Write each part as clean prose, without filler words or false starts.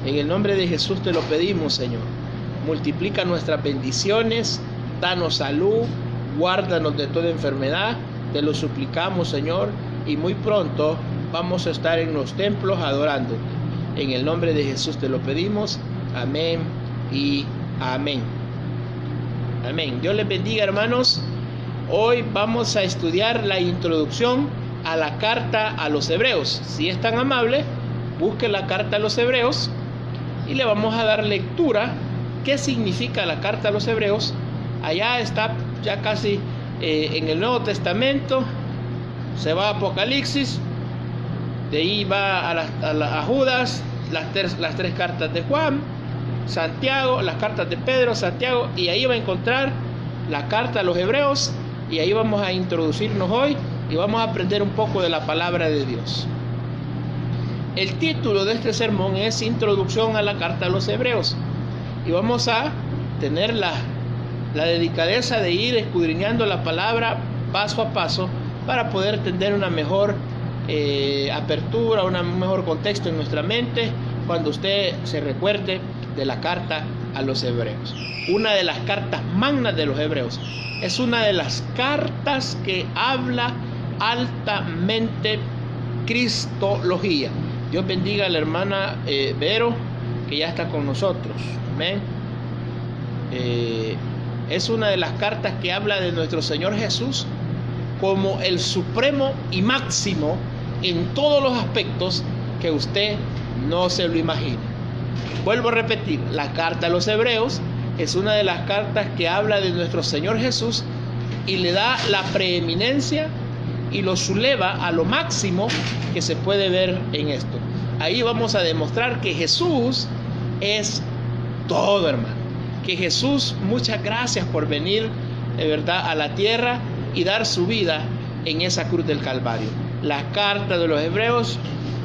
En el nombre de Jesús te lo pedimos, Señor. Multiplica nuestras bendiciones, danos salud, guárdanos de toda enfermedad. Te lo suplicamos, Señor, y muy pronto vamos a estar en los templos adorándote. En el nombre de Jesús te lo pedimos. Amén y amén. Amén. Dios les bendiga, hermanos. Hoy vamos a estudiar la introducción a la carta a los hebreos. Si es tan amable, busque la carta a los hebreos y le vamos a dar lectura. ¿Qué significa la carta a los hebreos? Allá está ya casi en el Nuevo Testamento. Se va a Apocalipsis, de ahí va a Judas, las tres cartas de Juan, Santiago, las cartas de Pedro, Santiago, y ahí va a encontrar la carta a los hebreos, y ahí vamos a introducirnos hoy y vamos a aprender un poco de la palabra de Dios. El título de este sermón es Introducción a la carta a los hebreos, y vamos a tener la delicadeza de ir escudriñando la palabra paso a paso para poder tener una mejor apertura, un mejor contexto en nuestra mente cuando usted se recuerde de la carta a los hebreos. Una de las cartas magnas de los hebreos. Es una de las cartas que habla altamente cristología. Dios bendiga a la hermana Vero, que ya está con nosotros. Amén. Es una de las cartas que habla de nuestro Señor Jesús como el supremo y máximo en todos los aspectos que usted no se lo imagine. Vuelvo a repetir, la carta a los hebreos es una de las cartas que habla de nuestro Señor Jesús y le da la preeminencia y lo eleva a lo máximo que se puede ver en esto. Ahí vamos a demostrar que Jesús es todo, hermano. Que Jesús, muchas gracias por venir de verdad a la tierra y dar su vida en esa cruz del Calvario. La carta de los hebreos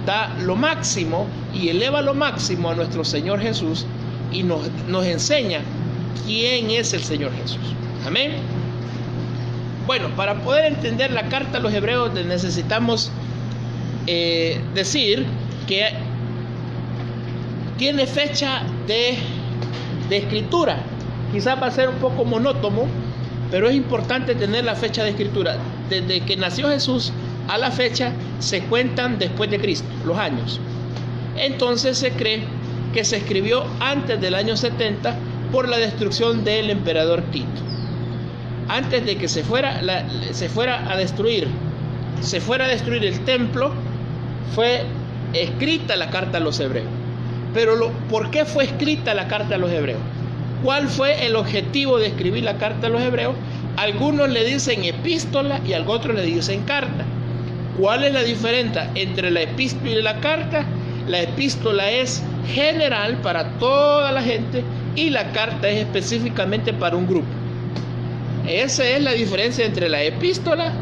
da lo máximo y eleva lo máximo a nuestro Señor Jesús y nos enseña quién es el Señor Jesús. Amén. Bueno, para poder entender la carta a los hebreos necesitamos decir que tiene fecha de escritura. Quizás va a ser un poco monótono, pero es importante tener la fecha de escritura. Desde que nació Jesús a la fecha se cuentan después de Cristo, los años. Entonces se cree que se escribió antes del año 70 por la destrucción del emperador Tito. Antes de que se fuera a destruir el templo, fue escrita la carta a los hebreos. Pero ¿por qué fue escrita la carta a los hebreos? ¿Cuál fue el objetivo de escribir la carta a los hebreos? Algunos le dicen epístola y otros le dicen carta. ¿Cuál es la diferencia entre la epístola y la carta? La epístola es general para toda la gente y la carta es específicamente para un grupo. Esa es la diferencia entre la epístola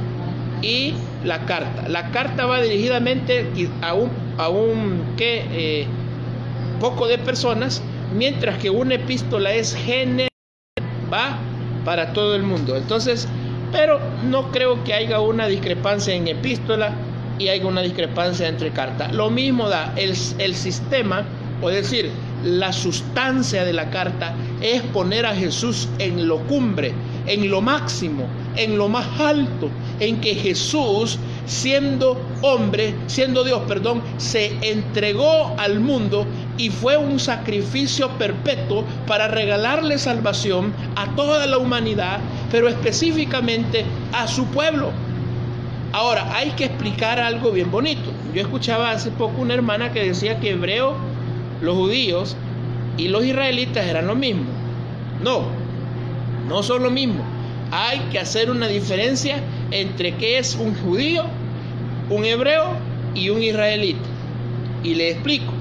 y la carta. La carta va dirigidamente a un poco de personas, mientras que una epístola es general, va para todo el mundo. Entonces, pero no creo que haya una discrepancia en epístola y haya una discrepancia entre carta. Lo mismo da el sistema, o decir, la sustancia de la carta es poner a Jesús en lo cumbre, en lo máximo, en lo más alto, en que Jesús, siendo Dios, se entregó al mundo y fue un sacrificio perpetuo para regalarle salvación a toda la humanidad, pero específicamente a su pueblo. Ahora, hay que explicar algo bien bonito. Yo escuchaba hace poco una hermana que decía que hebreo, los judíos y los israelitas eran lo mismo. No son lo mismo. Hay que hacer una diferencia entre qué es un judío, un hebreo y un israelita. Y le explico.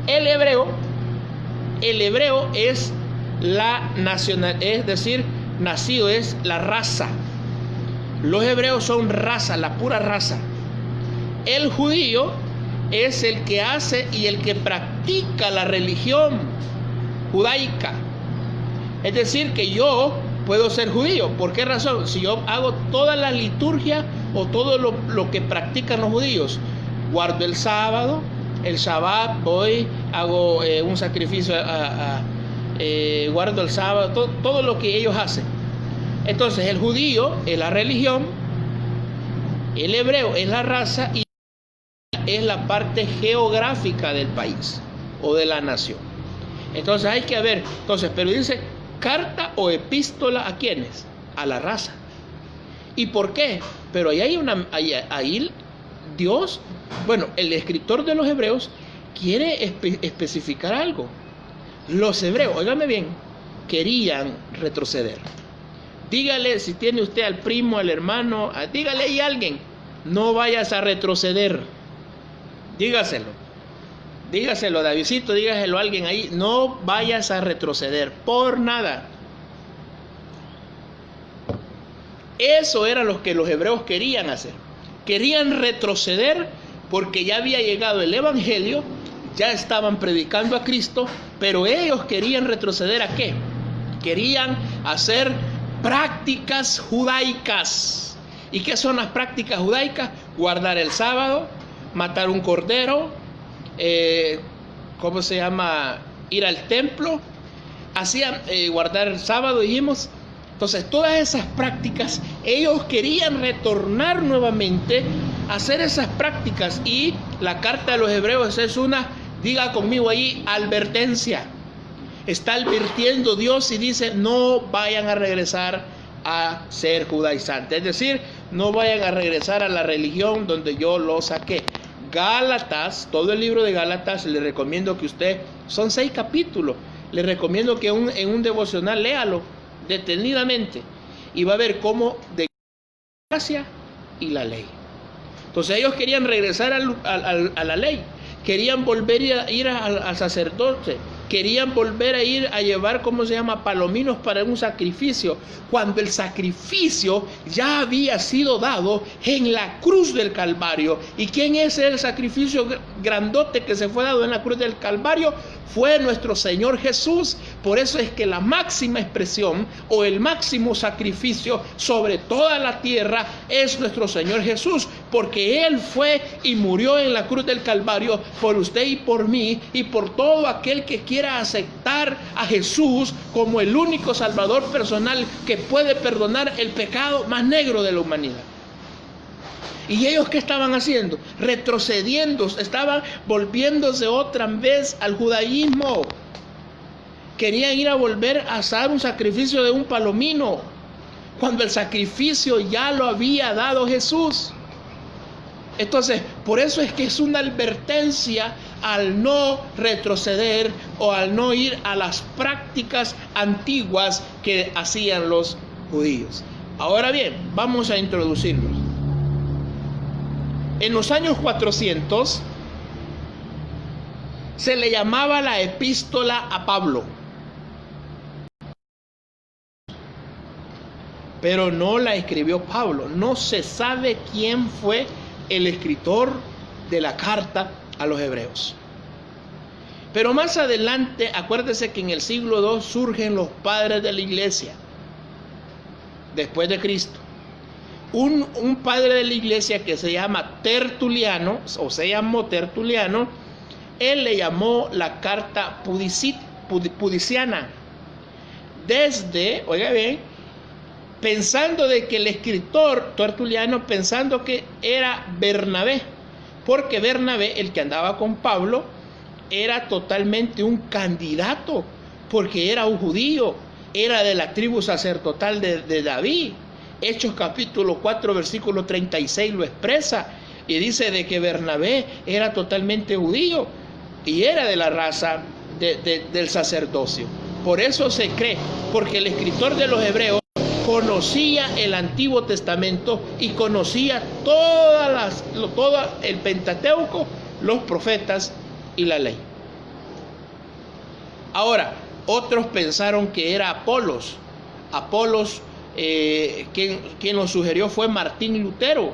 El hebreo es la nacional, es decir, nacido, es la raza. Los hebreos son raza, la pura raza. El judío es el que hace y el que practica la religión judaica. Es decir, que yo puedo ser judío. ¿Por qué razón? Si yo hago toda la liturgia o todo lo que practican los judíos, guardo el sábado, el Shabbat, voy, hago un sacrificio, guardo el sábado, todo lo que ellos hacen. Entonces el judío es la religión, el hebreo es la raza y es la parte geográfica del país o de la nación. Entonces hay que ver, pero dice carta o epístola ¿a quiénes? A la raza. ¿Y por qué? Pero ahí Dios, el escritor de los hebreos quiere especificar algo. Los hebreos, óigame bien, querían retroceder. Dígale, si tiene usted al primo, al hermano, dígale ahí a alguien, no vayas a retroceder. Dígaselo, Davidcito, dígaselo a alguien ahí, no vayas a retroceder por nada. Eso era lo que los hebreos querían hacer. Querían retroceder porque ya había llegado el evangelio, ya estaban predicando a Cristo, pero ellos querían retroceder ¿a qué? Querían hacer prácticas judaicas. ¿Y qué son las prácticas judaicas? Guardar el sábado, matar un cordero, ir al templo, hacían guardar el sábado, dijimos. Entonces todas esas prácticas, ellos querían retornar nuevamente a hacer esas prácticas, y la carta de los hebreos es una, diga conmigo ahí, advertencia. Está advirtiendo Dios y dice, no vayan a regresar a ser judaizantes, es decir, no vayan a regresar a la religión donde yo los saqué. Gálatas, todo el libro de Gálatas, le recomiendo que usted, son 6 capítulos, le recomiendo que en un devocional léalo detenidamente y va a ver cómo de gracia y la ley. Entonces ellos querían regresar a la ley, querían volver a ir al sacerdote, querían volver a ir a llevar, palominos para un sacrificio, cuando el sacrificio ya había sido dado en la cruz del Calvario. ¿Y quién es el sacrificio grandote que se fue dado en la cruz del Calvario? Fue nuestro Señor Jesús. Por eso es que la máxima expresión o el máximo sacrificio sobre toda la tierra es nuestro Señor Jesús, porque Él fue y murió en la cruz del Calvario por usted y por mí y por todo aquel que quiera aceptar a Jesús como el único Salvador personal que puede perdonar el pecado más negro de la humanidad. ¿Y ellos qué estaban haciendo? Retrocediendo, estaban volviéndose otra vez al judaísmo. Querían ir a volver a hacer un sacrificio de un palomino, cuando el sacrificio ya lo había dado Jesús. Entonces, por eso es que es una advertencia al no retroceder o al no ir a las prácticas antiguas que hacían los judíos. Ahora bien, vamos a introducirnos. En los años 400 se le llamaba la epístola a Pablo, pero no la escribió Pablo. No se sabe quién fue el escritor de la carta a los hebreos. Pero más adelante, acuérdese que en el siglo II surgen los padres de la iglesia, después de Cristo. Un padre de la iglesia que se llama Tertuliano, o se llamó Tertuliano, él le llamó la carta pudiciana. Oiga bien, pensando de que el escritor Tertuliano, pensando que era Bernabé, porque Bernabé, el que andaba con Pablo, era totalmente un candidato, porque era un judío, era de la tribu sacerdotal de David. Hechos capítulo 4 versículo 36 lo expresa y dice de que Bernabé era totalmente judío y era de la raza del sacerdocio. Por eso se cree, porque el escritor de los hebreos conocía el Antiguo Testamento y conocía todo el Pentateuco, los profetas y la ley. Ahora, otros pensaron que era Apolos. Quien lo sugirió fue Martín Lutero.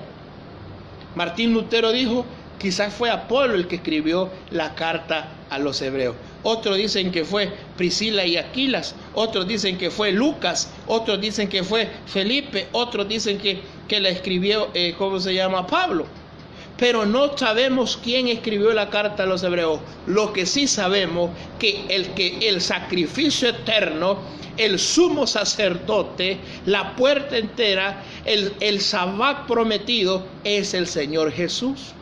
Martín Lutero dijo, quizás fue Apolo el que escribió la carta a los hebreos. Otros dicen que fue Priscila y Aquilas, otros dicen que fue Lucas, otros dicen que fue Felipe, otros dicen que la escribió, Pablo. pero no sabemos quién escribió la carta a los hebreos. Lo que sí sabemos que el sacrificio eterno, el sumo sacerdote, la puerta entera, el Sabbat prometido es el Señor Jesús.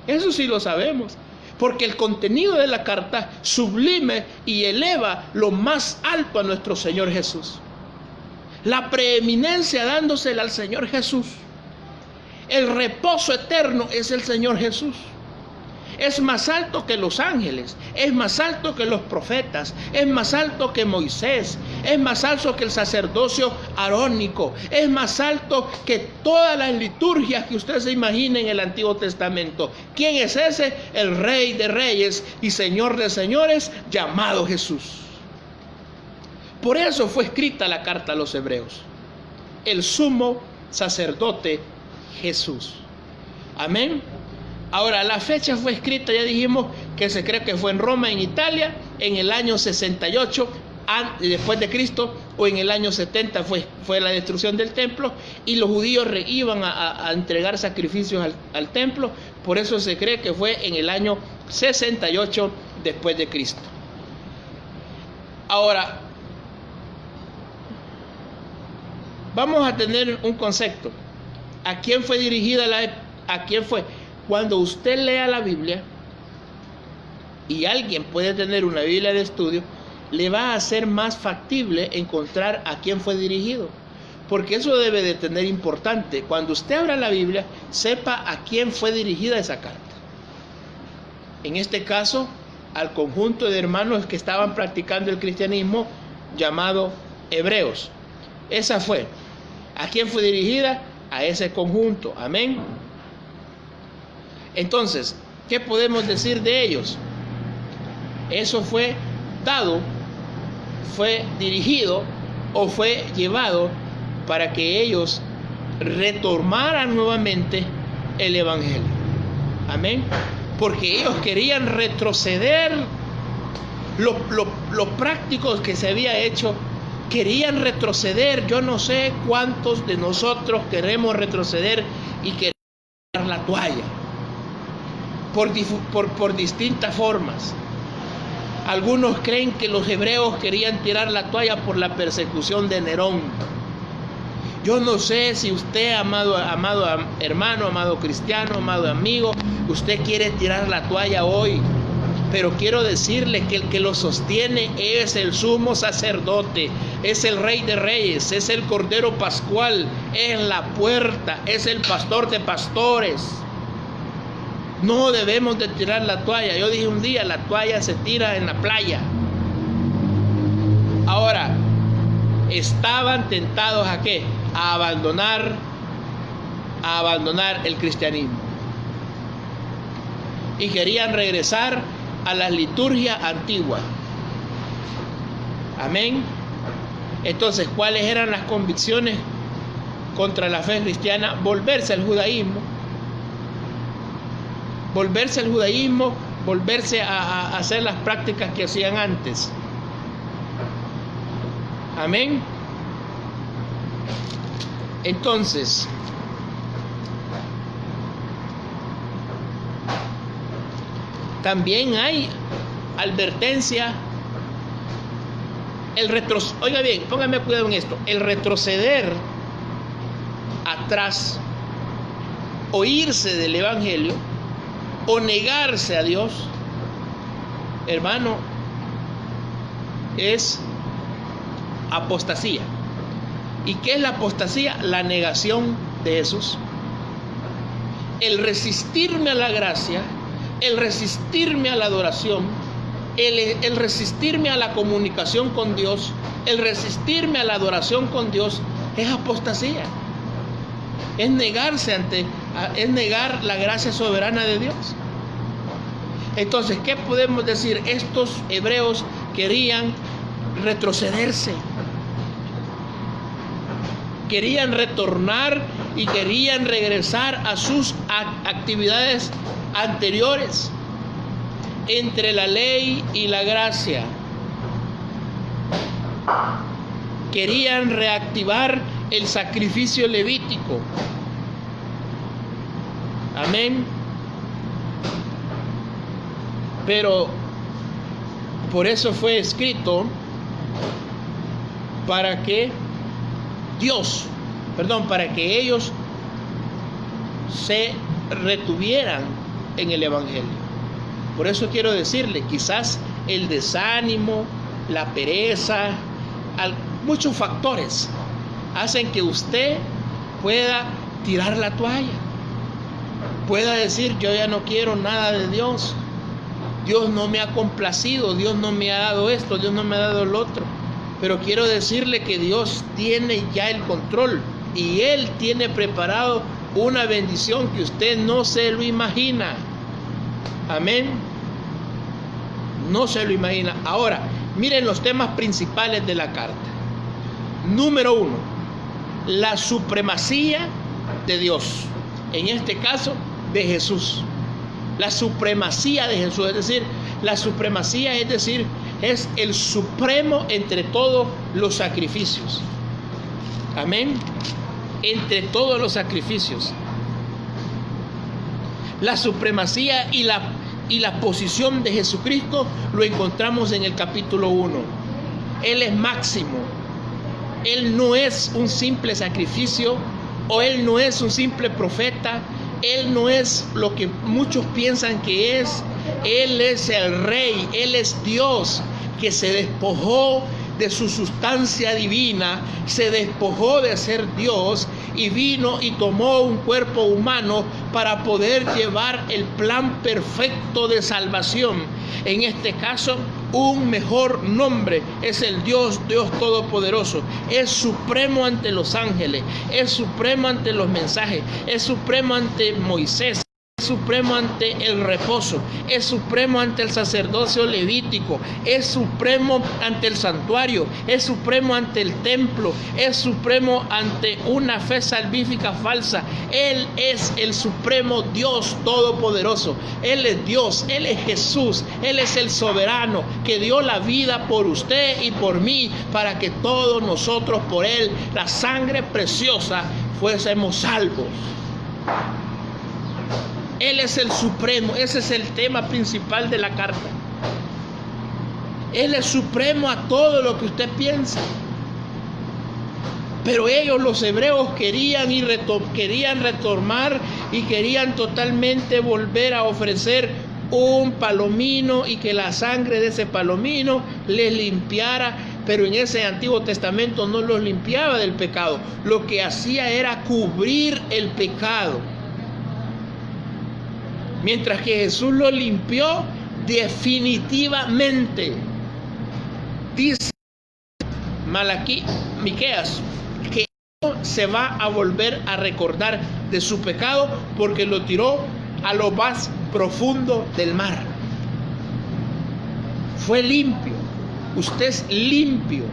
Eso sí lo sabemos, porque el contenido de la carta sublime y eleva lo más alto a nuestro Señor Jesús. La preeminencia dándosela al Señor Jesús. El reposo eterno es el Señor Jesús. Es más alto que los ángeles, es más alto que los profetas, es más alto que Moisés, es más alto que el sacerdocio arónico, es más alto que todas las liturgias que usted se imagine en el Antiguo Testamento. ¿Quién es ese? El Rey de Reyes y Señor de Señores, llamado Jesús. Por eso fue escrita la carta a los hebreos. El sumo sacerdote Jesús. Amén. Ahora, la fecha fue escrita, ya dijimos que se cree que fue en Roma, en Italia, en el año 68 después de Cristo, o en el año 70 fue la destrucción del templo, y los judíos iban a entregar sacrificios al templo. Por eso se cree que fue en el año 68 después de Cristo. Ahora, vamos a tener un concepto. ¿A quién fue dirigida a quién fue? Cuando usted lea la Biblia, y alguien puede tener una Biblia de estudio, le va a ser más factible encontrar a quién fue dirigido. Porque eso debe de tener importante. Cuando usted abra la Biblia, sepa a quién fue dirigida esa carta. En este caso, al conjunto de hermanos que estaban practicando el cristianismo, llamado hebreos. Esa fue. ¿A quién fue dirigida? A ese conjunto. Amén. Entonces, ¿qué podemos decir de ellos? Eso fue dado, fue dirigido o fue llevado para que ellos retomaran nuevamente el Evangelio. Amén. Porque ellos querían retroceder los prácticos que se había hecho. Querían retroceder. Yo no sé cuántos de nosotros queremos retroceder y queremos tirar la toalla por distintas formas. Algunos creen que los hebreos querían tirar la toalla por la persecución de Nerón. Yo no sé si usted, amado hermano, amado cristiano, amado amigo, usted quiere tirar la toalla hoy. Pero quiero decirle que el que lo sostiene es el sumo sacerdote, es el Rey de Reyes, es el Cordero Pascual, es la puerta, es el pastor de pastores. No debemos de tirar la toalla. Yo dije un día, la toalla se tira en la playa. Ahora, estaban tentados ¿a qué? A abandonar el cristianismo. Y querían regresar a la liturgia antigua. Amén. Entonces, ¿cuáles eran las convicciones contra la fe cristiana? Volverse al judaísmo. Volverse a hacer las prácticas que hacían antes. Amén. Entonces, también hay advertencia. Oiga bien, póngame cuidado en esto. El retroceder atrás, o irse del Evangelio, o negarse a Dios, hermano, es apostasía. ¿Y qué es la apostasía? La negación de Jesús. El resistirme a la gracia, el resistirme a la adoración, el resistirme a la comunicación con Dios, el resistirme a la adoración con Dios, es apostasía. Es negar la gracia soberana de Dios. Entonces, ¿qué podemos decir? Estos hebreos querían retrocederse, querían retornar y querían regresar a sus actividades anteriores entre la ley y la gracia. Querían reactivar el sacrificio levítico. Amén. Pero por eso fue escrito, para que ellos se retuvieran en el Evangelio. Por eso quiero decirle, quizás el desánimo, la pereza, muchos factores hacen que usted pueda tirar la toalla, pueda decir: yo ya no quiero nada de Dios, Dios no me ha complacido, Dios no me ha dado esto, Dios no me ha dado el otro. Pero quiero decirle que Dios tiene ya el control y Él tiene preparado una bendición que usted no se lo imagina. Amén. No se lo imagina. Ahora, miren los temas principales de la carta. Número 1, la supremacía de Dios. En este caso, de Jesús. La supremacía de Jesús, es decir, es el supremo entre todos los sacrificios. Amén. Entre todos los sacrificios. La supremacía y la posición de Jesucristo lo encontramos en el capítulo 1. Él es máximo. Él no es un simple sacrificio, o Él no es un simple profeta. Él no es lo que muchos piensan que es. Él es el Rey, Él es Dios, que se despojó de su sustancia divina, se despojó de ser Dios y vino y tomó un cuerpo humano para poder llevar el plan perfecto de salvación. En este caso, un mejor nombre es el Dios Todopoderoso. Es supremo ante los ángeles, es supremo ante los mensajes, es supremo ante Moisés, es supremo ante el reposo, es supremo ante el sacerdocio levítico, es supremo ante el santuario, es supremo ante el templo, es supremo ante una fe salvífica falsa. Él es el supremo Dios Todopoderoso. Él es Dios, Él es Jesús, Él es el soberano que dio la vida por usted y por mí, para que todos nosotros por Él, la sangre preciosa, fuésemos salvos. Él es el supremo. Ese es el tema principal de la carta. Él es supremo a todo lo que usted piensa. Pero ellos, los hebreos, querían retomar y querían totalmente volver a ofrecer un palomino y que la sangre de ese palomino les limpiara. Pero en ese Antiguo Testamento no los limpiaba del pecado. Lo que hacía era cubrir el pecado. Mientras que Jesús lo limpió definitivamente. Dice Miqueas que no se va a volver a recordar de su pecado, porque lo tiró a lo más profundo del mar. Fue limpio. Usted es limpio.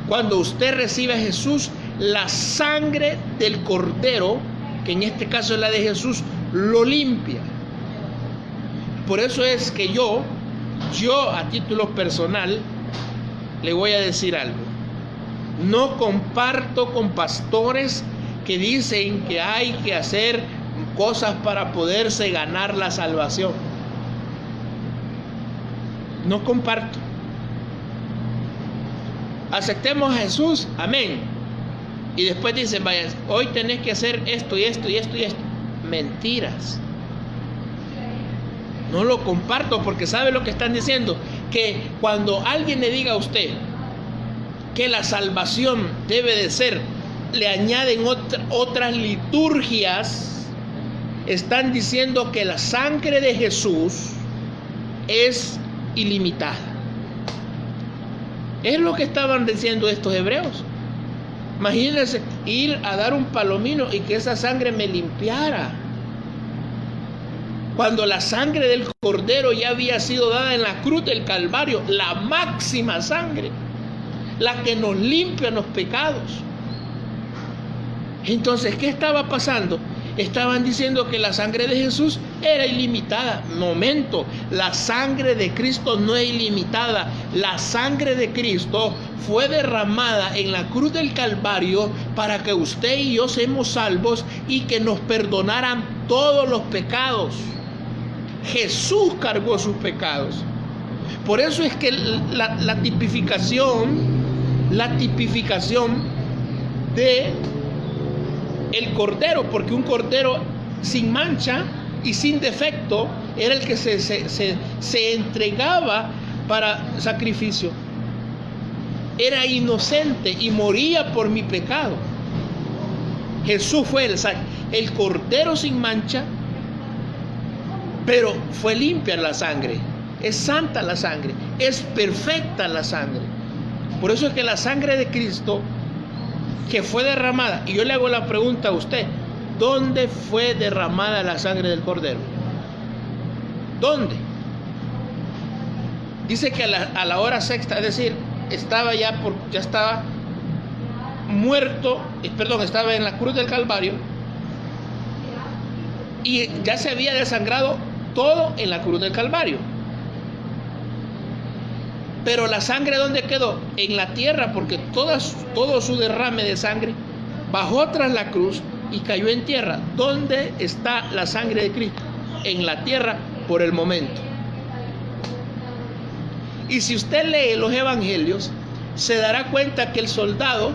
Cuando usted recibe a Jesús, la sangre del Cordero, que en este caso es la de Jesús, lo limpia. Por eso es que yo a título personal le voy a decir algo. No comparto con pastores que dicen que hay que hacer cosas para poderse ganar la salvación. No comparto. Aceptemos a Jesús, amén. Y después dicen: vaya, hoy tenés que hacer esto y esto y esto y esto. Mentiras. No lo comparto, porque ¿sabe lo que están diciendo? Que cuando alguien le diga a usted que la salvación debe de ser, le añaden otras liturgias, están diciendo que la sangre de Jesús es ilimitada. Es lo que estaban diciendo estos hebreos. Imagínense ir a dar un palomino y que esa sangre me limpiara, cuando la sangre del Cordero ya había sido dada en la cruz del Calvario, la máxima sangre, la que nos limpia los pecados. Entonces, ¿qué estaba pasando? Estaban diciendo que la sangre de Jesús era ilimitada. Momento, la sangre de Cristo no es ilimitada. La sangre de Cristo fue derramada en la cruz del Calvario para que usted y yo seamos salvos y que nos perdonaran todos los pecados. Jesús cargó sus pecados. Por eso es que la tipificación de el cordero, porque un cordero sin mancha y sin defecto era el que se entregaba para sacrificio. Era inocente y moría por mi pecado. Jesús fue el cordero sin mancha, pero fue limpia la sangre, es santa la sangre, es perfecta la sangre. Por eso es que la sangre de Cristo que fue derramada, y yo le hago la pregunta a usted, ¿dónde fue derramada la sangre del cordero? ¿Dónde? Dice que a la hora sexta, es decir, estaba muerto, estaba en la cruz del Calvario y ya se había desangrado todo en la cruz del Calvario. Pero la sangre, ¿dónde quedó? En la tierra, porque todo su derrame de sangre bajó tras la cruz y cayó en tierra. ¿Dónde está la sangre de Cristo? En la tierra por el momento. Y si usted lee los evangelios, se dará cuenta que el soldado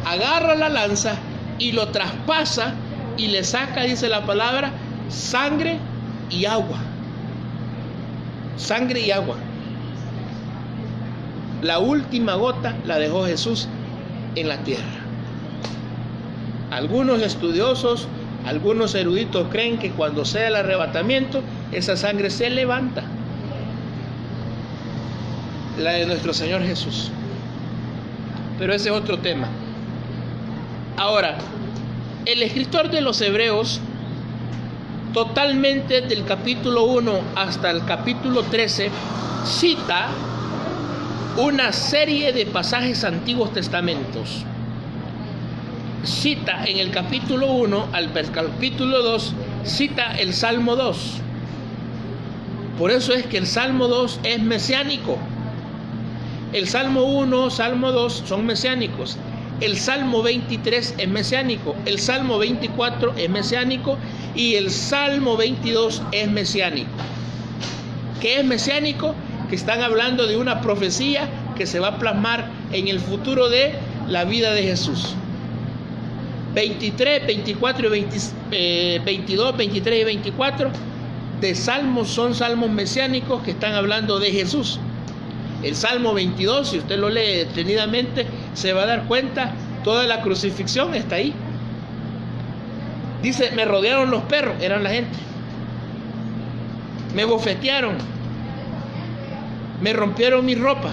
agarra la lanza y lo traspasa y le saca, dice la palabra, sangre y agua. Sangre y agua. La última gota la dejó Jesús en la tierra. Algunos estudiosos, algunos eruditos creen que cuando sea el arrebatamiento, esa sangre se levanta. La de nuestro Señor Jesús. Pero ese es otro tema. Ahora, el escritor de los Hebreos, totalmente del capítulo 1 hasta el capítulo 13, cita una serie de pasajes antiguos testamentos. Cita en el capítulo 1 al capítulo 2, cita el Salmo 2. Por eso es que el Salmo 2 es mesiánico. El Salmo 1, Salmo 2 son mesiánicos. El Salmo 23 es mesiánico. El Salmo 24 es mesiánico. Y el Salmo 22 es mesiánico. ¿Qué es mesiánico? Que están hablando de una profecía que se va a plasmar en el futuro de la vida de Jesús. 23, 24 y 22, 23 y 24 de salmos son salmos mesiánicos que están hablando de Jesús. El Salmo 22, si usted lo lee detenidamente, se va a dar cuenta, toda la crucifixión está ahí. Dice, me rodearon los perros, eran la gente. Me bofetearon. Me rompieron mi ropa.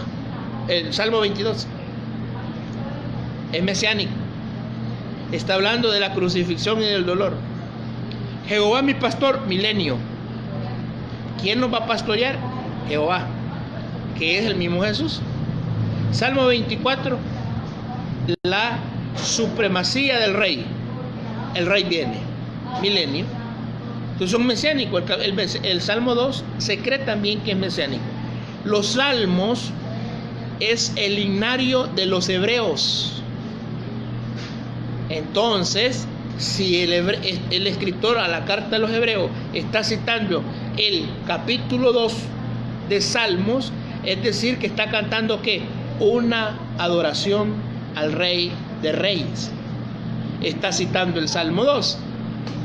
El Salmo 22. Es mesiánico. Está hablando de la crucifixión y del dolor. Jehová mi pastor, milenio. ¿Quién nos va a pastorear? Jehová, que es el mismo Jesús. Salmo 24, la supremacía del rey. El rey viene, milenio. Entonces son mesiánicos. El Salmo 2 se cree también que es mesiánico. Los salmos es el himnario de los hebreos. Entonces, si el escritor a la carta de los hebreos está citando el capítulo 2 de Salmos, es decir, que está cantando ¿qué? Una adoración al Rey de Reyes. Está citando el Salmo 2.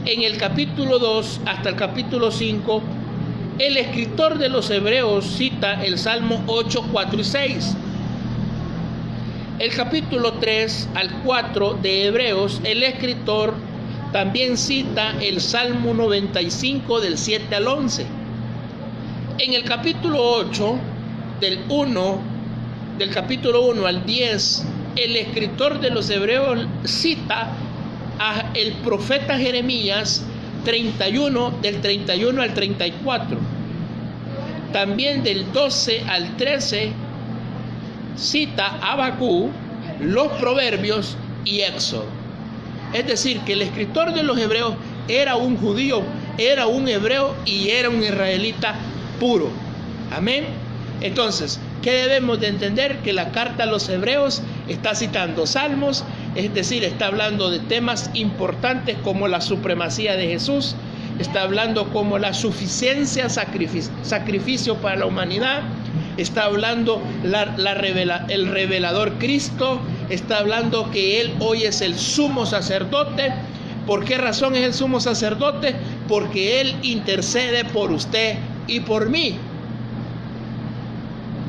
En el capítulo 2 hasta el capítulo 5, el escritor de los Hebreos cita el Salmo 8, 4 y 6. El capítulo 3 al 4 de Hebreos, el escritor también cita el Salmo 95 del 7 al 11. En el capítulo 8, del capítulo 1 al 10, el escritor de los Hebreos cita a el profeta Jeremías 31, del 31 al 34. También del 12 al 13 cita a Habacuc, los Proverbios y Éxodo. Es decir, que el escritor de los Hebreos era un judío, era un hebreo y era un israelita puro. Amén. Entonces, ¿qué debemos de entender? Que la carta a los Hebreos está citando salmos, es decir, está hablando de temas importantes como la supremacía de Jesús, está hablando como la suficiencia sacrificio para la humanidad, está hablando el revelador Cristo, está hablando que Él hoy es el sumo sacerdote. ¿Por qué razón es el sumo sacerdote? Porque Él intercede por usted y por mí.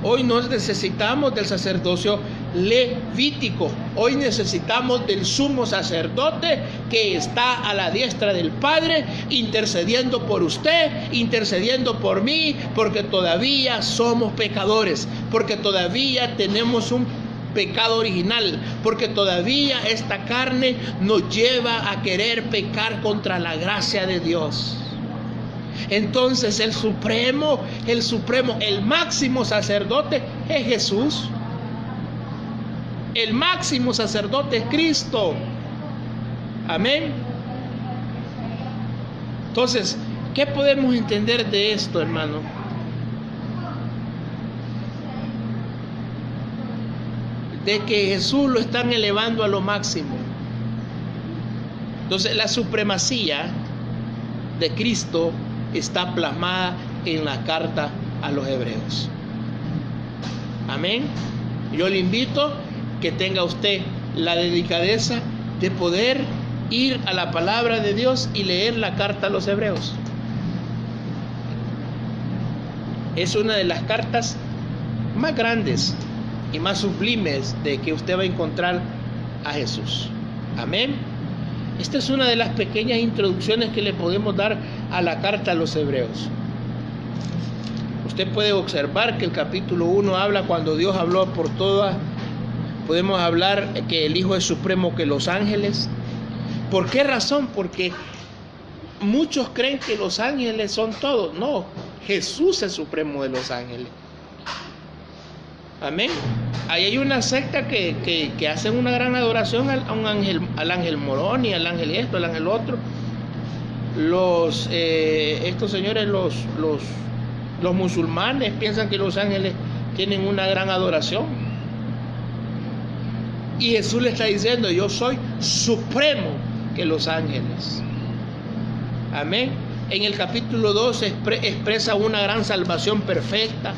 Hoy no necesitamos del sacerdocio levítico, hoy necesitamos del sumo sacerdote que está a la diestra del Padre, intercediendo por usted, intercediendo por mí, porque todavía somos pecadores, porque todavía tenemos un pecado original, porque todavía esta carne nos lleva a querer pecar contra la gracia de Dios. Entonces el máximo sacerdote es Jesús. El máximo sacerdote es Cristo. Amén. Entonces, ¿qué podemos entender de esto, hermano? De que Jesús lo están elevando a lo máximo. Entonces, la supremacía de Cristo está plasmada en la carta a los hebreos. Amén. Yo le invito que tenga usted la delicadeza de poder ir a la palabra de Dios y leer la carta a los hebreos. Es una de las cartas más grandes y más sublimes de que usted va a encontrar a Jesús. Amén. Esta es una de las pequeñas introducciones que le podemos dar a la carta a los hebreos. Usted puede observar que el capítulo 1 habla cuando Dios habló por todas. Podemos hablar que el Hijo es supremo que los ángeles. ¿Por qué razón? Porque muchos creen que los ángeles son todos. No, Jesús es supremo de los ángeles. Amén. Ahí hay una secta que hacen una gran adoración al ángel Moroni, al ángel esto, al ángel otro. Estos señores, los musulmanes piensan que los ángeles tienen una gran adoración. Y Jesús le está diciendo: yo soy supremo que los ángeles. Amén. En el capítulo 2 expresa una gran salvación perfecta.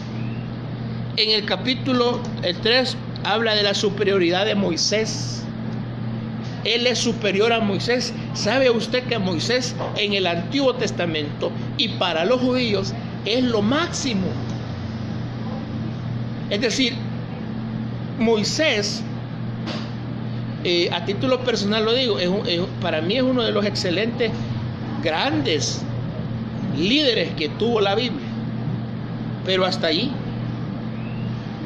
En el capítulo 3 habla de la superioridad de Moisés. Él es superior a Moisés. ¿Sabe usted que Moisés en el Antiguo Testamento y para los judíos es lo máximo? Es decir, Moisés, a título personal lo digo, para mí es uno de los excelentes, grandes líderes que tuvo la Biblia. Pero hasta allí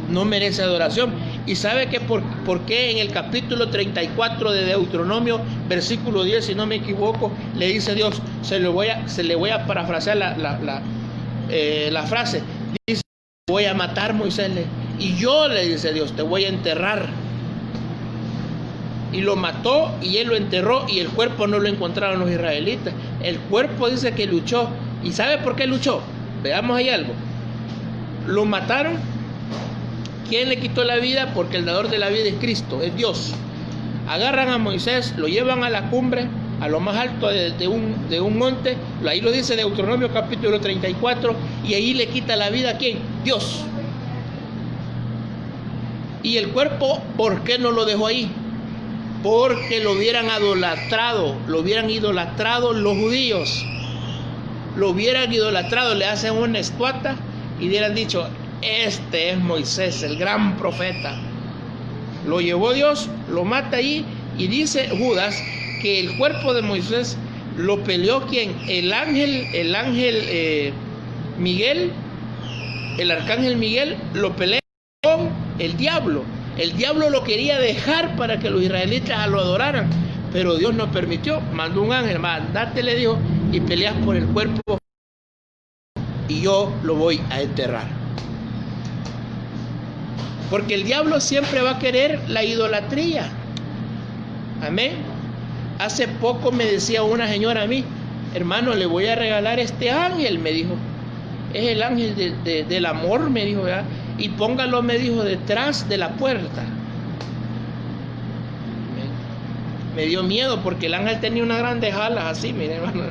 no merece adoración. ¿Y sabe que por qué en el capítulo 34 de Deuteronomio, versículo 10, si no me equivoco, le dice Dios, se le voy a parafrasear la frase, dice: voy a matar, Moisés, y yo, le dice Dios, te voy a enterrar. Y lo mató y él lo enterró, y el cuerpo no lo encontraron los israelitas. El cuerpo dice que luchó. ¿Y sabe por qué luchó? Veamos ahí algo. Lo mataron. ¿Quién le quitó la vida? Porque el dador de la vida es Cristo, es Dios. Agarran a Moisés, lo llevan a la cumbre, a lo más alto de un monte. Ahí lo dice Deuteronomio capítulo 34. Y ahí le quita la vida ¿a quién? Dios. Y el cuerpo, ¿por qué no lo dejó ahí? Porque lo hubieran idolatrado los judíos. Lo hubieran idolatrado, le hacen una estatua y hubieran dicho: este es Moisés, el gran profeta. Lo llevó Dios, lo mata ahí, y dice Judas que el cuerpo de Moisés lo peleó ¿quién? El arcángel Miguel lo pelea con el diablo. El diablo lo quería dejar para que los israelitas lo adoraran, pero Dios no permitió. Mandó un ángel: andate, le dijo, y peleas por el cuerpo y yo lo voy a enterrar. Porque el diablo siempre va a querer la idolatría. Amén. Hace poco me decía una señora a mí: hermano, le voy a regalar este ángel, me dijo. Es el ángel del amor, me dijo, ¿verdad? Y póngalo, me dijo, detrás de la puerta. Me dio miedo porque el ángel tenía unas grandes alas así, mire, hermano.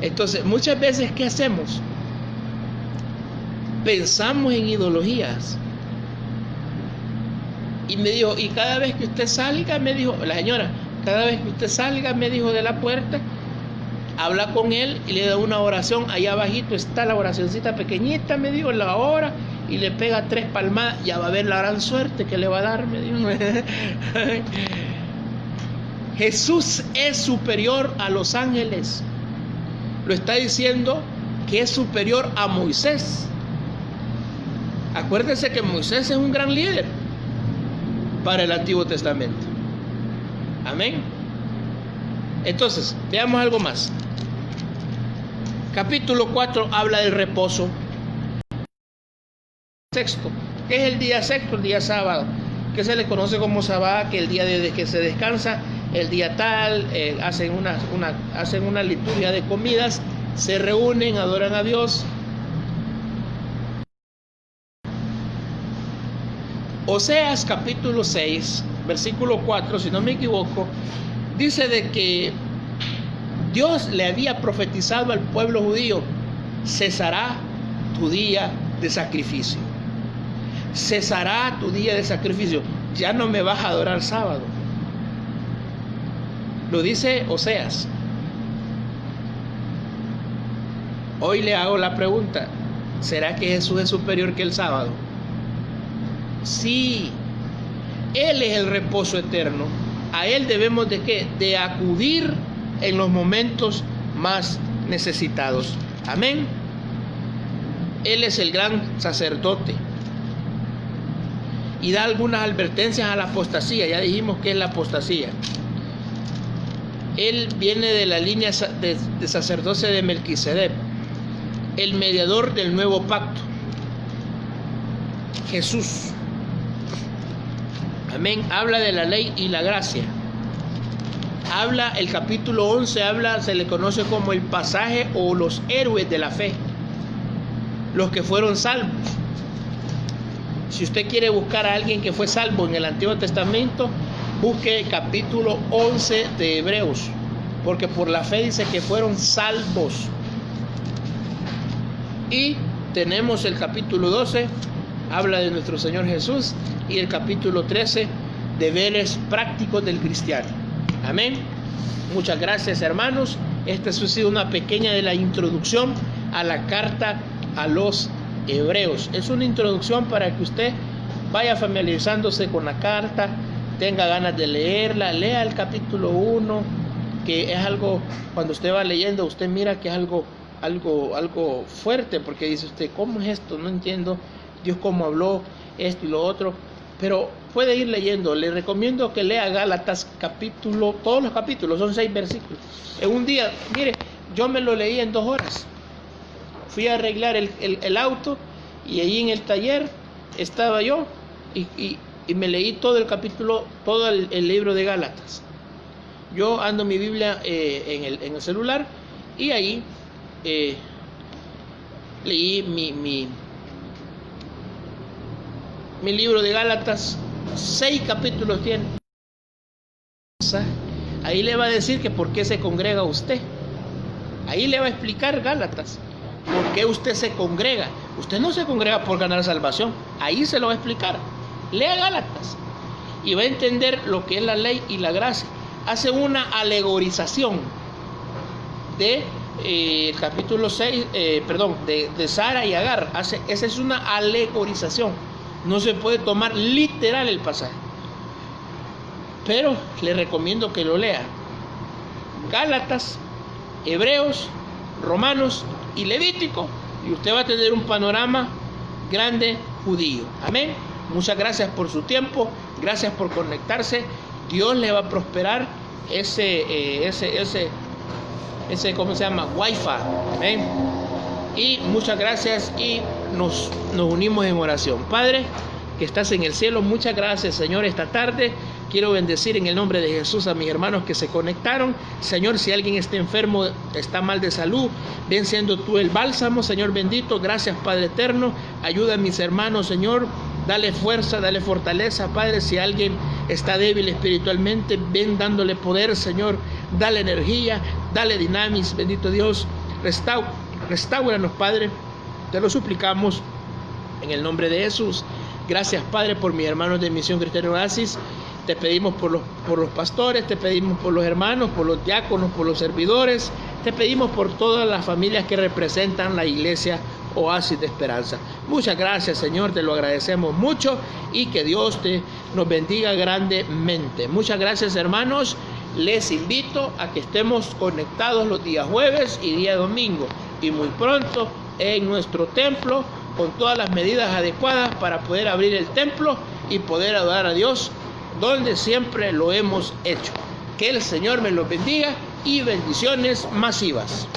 Entonces, muchas veces, ¿qué hacemos? Pensamos en ideologías. Y me dijo, y cada vez que usted salga, me dijo, la señora, cada vez que usted salga, me dijo, de la puerta, habla con él y le da una oración. Allá abajito está la oracioncita pequeñita, me dijo, la hora, y le pega 3 palmadas, ya va a ver la gran suerte que le va a dar, me dijo. Jesús es superior a los ángeles. Lo está diciendo que es superior a Moisés. Acuérdense que Moisés es un gran líder para el Antiguo Testamento. Amén. Entonces, veamos algo más. Capítulo 4 habla del reposo. Sexto, ¿qué es el día sexto? El día sábado, que se le conoce como sábado, que el día de que se descansa, el día tal, hacen una liturgia de comidas, se reúnen, adoran a Dios. Oseas capítulo 6, versículo 4, si no me equivoco, dice de que Dios le había profetizado al pueblo judío: cesará tu día de sacrificio. Cesará tu día de sacrificio. Ya no me vas a adorar sábado. Lo dice Oseas. Hoy le hago la pregunta: ¿será que Jesús es superior que el sábado? Sí, Él es el reposo eterno. A Él debemos de ¿qué? De acudir en los momentos más necesitados. Amén. Él es el gran sacerdote. Y da algunas advertencias a la apostasía. Ya dijimos que es la apostasía. Él viene de la línea de sacerdocio de Melquisedec, el mediador del nuevo pacto. Jesús. Amén. Habla de la ley y la gracia. Habla, el capítulo 11 habla, se le conoce como el pasaje o los héroes de la fe, los que fueron salvos. Si usted quiere buscar a alguien que fue salvo en el Antiguo Testamento, busque el capítulo 11 de Hebreos, porque por la fe dice que fueron salvos. Y tenemos el capítulo 12, habla de nuestro Señor Jesús, y el capítulo 13, deberes prácticos del cristiano. Amén. Muchas gracias, hermanos. Esta ha sido una pequeña de la introducción a la carta a los Hebreos. Es una introducción para que usted vaya familiarizándose con la carta, tenga ganas de leerla, lea el capítulo 1, que es algo, cuando usted va leyendo, usted mira que es algo fuerte, porque dice usted, ¿cómo es esto? No entiendo Dios cómo habló esto y lo otro, pero puede ir leyendo. Le recomiendo que lea Gálatas capítulo, todos los capítulos, son 6 versículos. En un día, mire, yo me lo leí en 2 horas. Fui a arreglar el auto y ahí en el taller estaba yo y me leí todo el capítulo, todo el libro de Gálatas. Yo ando mi Biblia en el celular y ahí leí mi libro de Gálatas. 6 capítulos tiene. Ahí le va a decir que por qué se congrega usted. Ahí le va a explicar Gálatas. ¿Por qué usted se congrega? Usted no se congrega por ganar salvación. Ahí se lo va a explicar. Lea Gálatas y va a entender lo que es la ley y la gracia. Hace una alegorización de el capítulo 6, de Sara y Agar. Esa es una alegorización. No se puede tomar literal el pasaje. Pero le recomiendo que lo lea. Gálatas, Hebreos, Romanos y Levítico, y usted va a tener un panorama grande judío. Amén. Muchas gracias por su tiempo, gracias por conectarse. Dios le va a prosperar ese ¿cómo se llama? Wi-Fi. Amén. Y muchas gracias y nos unimos en oración. Padre, que estás en el cielo, muchas gracias, Señor, esta tarde. Quiero bendecir en el nombre de Jesús a mis hermanos que se conectaron. Señor, si alguien está enfermo, está mal de salud, ven siendo tú el bálsamo, Señor bendito. Gracias, Padre eterno. Ayuda a mis hermanos, Señor. Dale fuerza, dale fortaleza, Padre. Si alguien está débil espiritualmente, ven dándole poder, Señor. Dale energía, dale dinamis, bendito Dios. Restáuranos, Padre, te lo suplicamos en el nombre de Jesús. Gracias, Padre, por mis hermanos de Misión Cristiana Oasis. Te pedimos por los pastores, te pedimos por los hermanos, por los diáconos, por los servidores. Te pedimos por todas las familias que representan la iglesia Oasis de Esperanza. Muchas gracias, Señor, te lo agradecemos mucho y que Dios nos bendiga grandemente. Muchas gracias, hermanos. Les invito a que estemos conectados los días jueves y día domingo y muy pronto en nuestro templo con todas las medidas adecuadas para poder abrir el templo y poder adorar a Dios donde siempre lo hemos hecho. Que el Señor me los bendiga y bendiciones masivas.